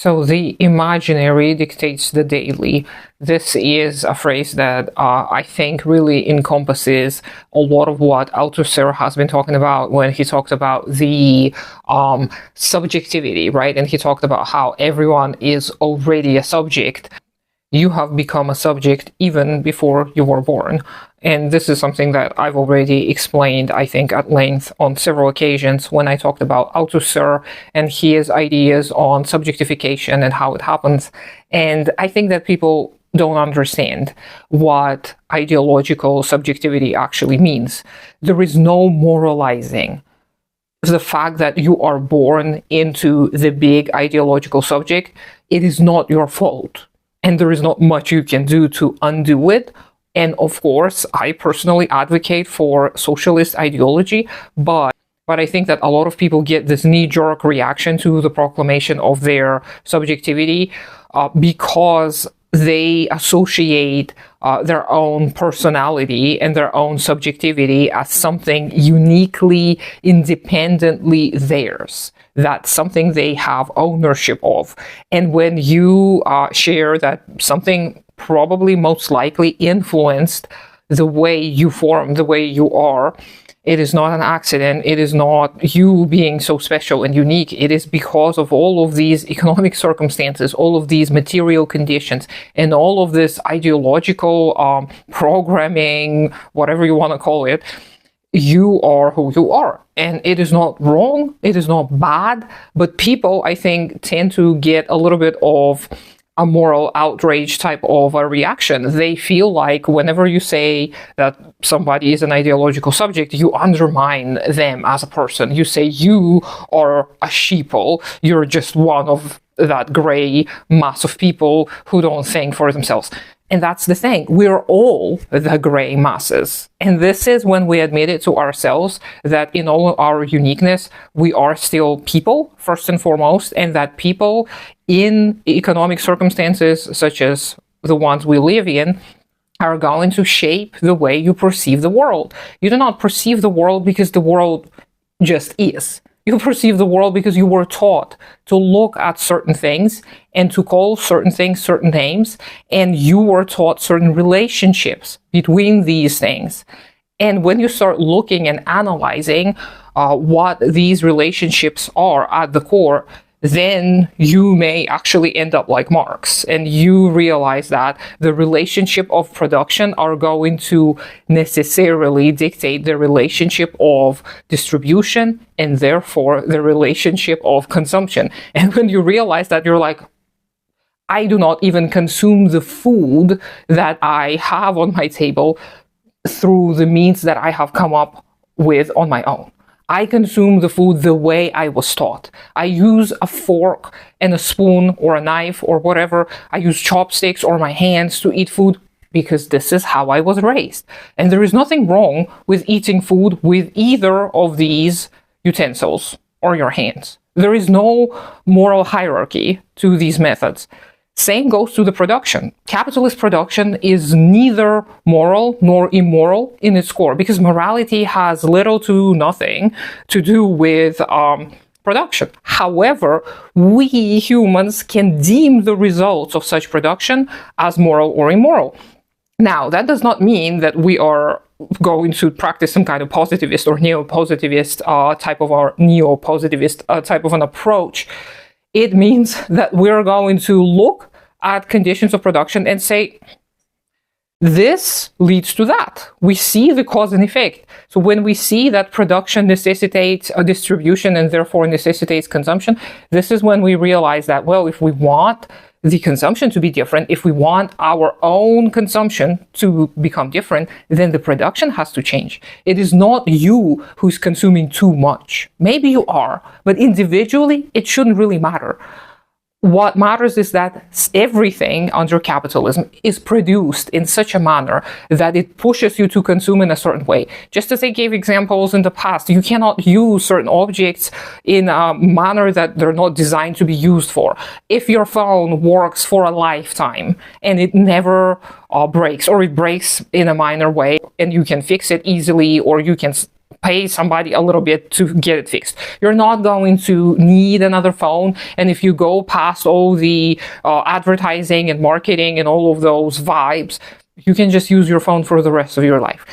So the imaginary dictates the daily. This is a phrase that I think really encompasses a lot of what Althusser has been talking about when he talked about the subjectivity, right? And he talked about how everyone is already a subject. You have become a subject even before you were born. And this is something that I've already explained, I think, at length on several occasions when I talked about Althusser and his ideas on subjectification and how it happens. And I think that people don't understand what ideological subjectivity actually means. There is no moralizing. The fact that you are born into the big ideological subject, it is not your fault. And there is not much you can do to undo it. And of course, I personally advocate for socialist ideology, but I think that a lot of people get this knee-jerk reaction to the proclamation of their subjectivity because they associate their own personality and their own subjectivity as something uniquely, independently theirs. That's something they have ownership of. And when you share that something probably most likely influenced the way you form, the way you are, it is not an accident. It is not you being so special and unique. It is because of all of these economic circumstances, all of these material conditions, and all of this ideological programming, whatever you want to call it. You are who you are. And it is not wrong. It is not bad. But people, I think, tend to get a little bit of a moral outrage type of a reaction. They feel like whenever you say that somebody is an ideological subject, you undermine them as a person. You say you are a sheeple. You're just one of that gray mass of people who don't think for themselves. And that's the thing. We're all the gray masses. And this is when we admit it to ourselves that in all our uniqueness, we are still people, first and foremost, and that people in economic circumstances such as the ones we live in are going to shape the way you perceive the world. You do not perceive the world because the world just is. You perceive the world because you were taught to look at certain things and to call certain things certain names, and you were taught certain relationships between these things. And when you start looking and analyzing what these relationships are at the core, then you may actually end up like Marx, and you realize that the relationship of production are going to necessarily dictate the relationship of distribution and therefore the relationship of consumption. And when you realize that, you're like, I do not even consume the food that I have on my table through the means that I have come up with on my own. I consume the food the way I was taught. I use a fork and a spoon or a knife or whatever. I use chopsticks or my hands to eat food because this is how I was raised. And there is nothing wrong with eating food with either of these utensils or your hands. There is no moral hierarchy to these methods. Same goes to the production. Capitalist production is neither moral nor immoral in its core, because morality has little to nothing to do with production. However, we humans can deem the results of such production as moral or immoral. Now, that does not mean that we are going to practice some kind of positivist or neo-positivist type of an approach. It means that we're going to look at conditions of production and say, this leads to that. We see the cause and effect. So when we see that production necessitates a distribution and therefore necessitates consumption, this is when we realize that, well, if we want the consumption to be different, if we want our own consumption to become different, then the production has to change. It is not you who's consuming too much. Maybe you are, but individually, it shouldn't really matter. What matters is that everything under capitalism is produced in such a manner that it pushes you to consume in a certain way. Just as I gave examples in the past, you cannot use certain objects in a manner that they're not designed to be used for. If your phone works for a lifetime and it never breaks, or it breaks in a minor way and you can fix it easily, or you can pay somebody a little bit to get it fixed. You're not going to need another phone. And if you go past all the advertising and marketing and all of those vibes, you can just use your phone for the rest of your life.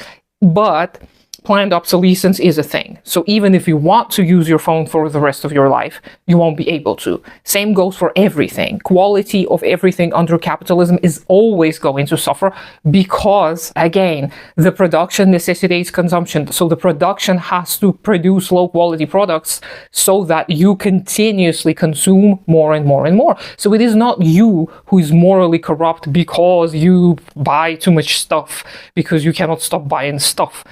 But planned obsolescence is a thing. So even if you want to use your phone for the rest of your life, you won't be able to. Same goes for everything. Quality of everything under capitalism is always going to suffer because, again, the production necessitates consumption. So the production has to produce low quality products so that you continuously consume more and more and more. So it is not you who is morally corrupt because you buy too much stuff, because you cannot stop buying stuff.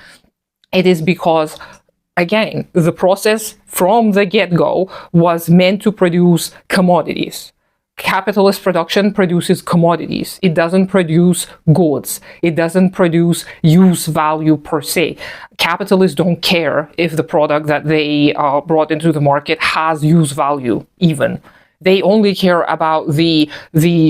It is because, again, the process from the get-go was meant to produce commodities. Capitalist production produces commodities. It doesn't produce goods. It doesn't produce use value per se. Capitalists don't care if the product that they brought into the market has use value even. They only care about the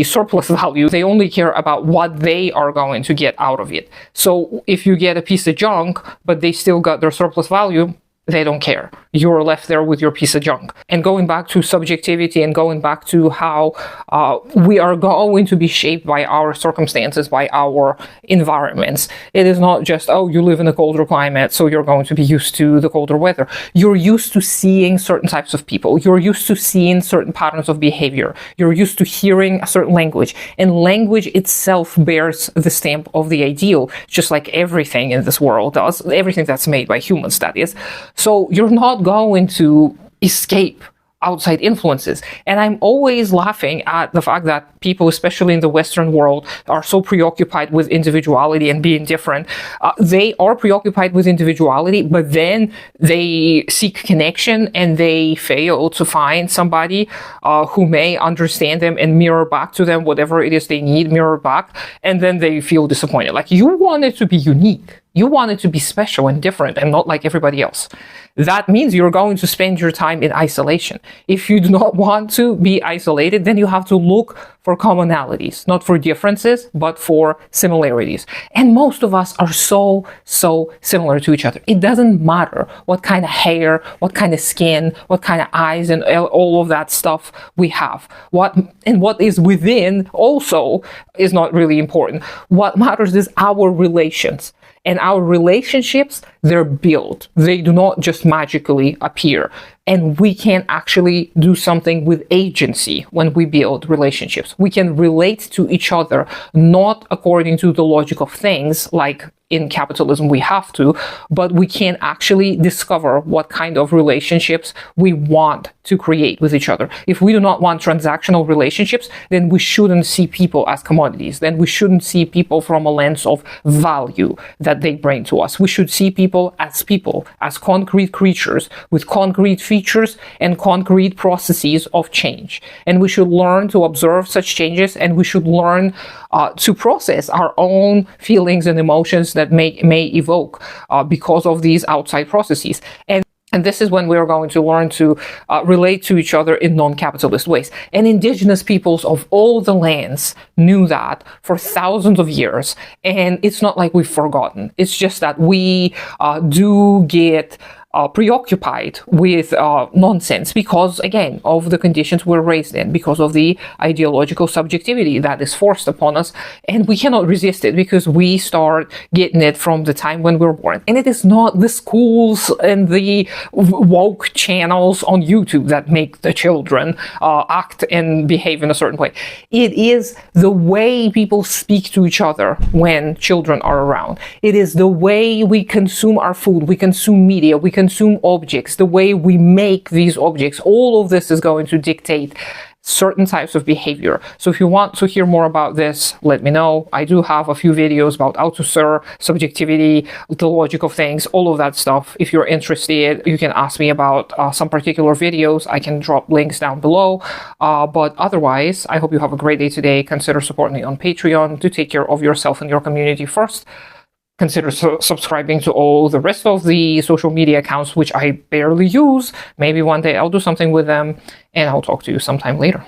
surplus value. They only care about what they are going to get out of it. So if you get a piece of junk, but they still got their surplus value, they don't care. You're left there with your piece of junk. And going back to subjectivity and going back to how we are going to be shaped by our circumstances, by our environments. It is not just, oh, you live in a colder climate, so you're going to be used to the colder weather. You're used to seeing certain types of people. You're used to seeing certain patterns of behavior. You're used to hearing a certain language. And language itself bears the stamp of the ideal, just like everything in this world does. Everything that's made by humans, that is. So you're not going to escape outside influences. And I'm always laughing at the fact that people, especially in the Western world, are so preoccupied with individuality and being different. They are preoccupied with individuality, but then they seek connection and they fail to find somebody who may understand them and mirror back to them whatever it is they need, mirror back, and then they feel disappointed. Like, you want it to be unique. You want it to be special and different and not like everybody else. That means you're going to spend your time in isolation. If you do not want to be isolated, then you have to look for commonalities, not for differences, but for similarities. And most of us are so similar to each other. It doesn't matter what kind of hair, what kind of skin, what kind of eyes, and all of that stuff we have. What is within also is not really important. What matters is our relations. And our relationships, they're built. They do not just magically appear. And we can actually do something with agency when we build relationships. We can relate to each other, not according to the logic of things, like in capitalism we have to, but we can actually discover what kind of relationships we want to create with each other. If we do not want transactional relationships, then we shouldn't see people as commodities. Then we shouldn't see people from a lens of value that they bring to us. We should see people, as concrete creatures with concrete features and concrete processes of change. And we should learn to observe such changes, and we should learn to process our own feelings and emotions that may evoke because of these outside processes. And this is when we're going to learn to relate to each other in non-capitalist ways. And indigenous peoples of all the lands knew that for thousands of years. And it's not like we've forgotten. It's just that we do get preoccupied with nonsense because, again, of the conditions we're raised in, because of the ideological subjectivity that is forced upon us, and we cannot resist it because we start getting it from the time when we're born. And it is not the schools and the woke channels on YouTube that make the children act and behave in a certain way. It is the way people speak to each other when children are around. It is the way we consume our food, we consume media, we consume objects, the way we make these objects. All of this is going to dictate certain types of behavior. So if you want to hear more about this, let me know. I do have a few videos about Althusser, subjectivity, the logic of things, all of that stuff. If you're interested, you can ask me about some particular videos. I can drop links down below. But otherwise, I hope you have a great day today. Consider supporting me on Patreon. Do take care of yourself and your community first. Consider subscribing to all the rest of the social media accounts, which I barely use. Maybe one day I'll do something with them, and I'll talk to you sometime later.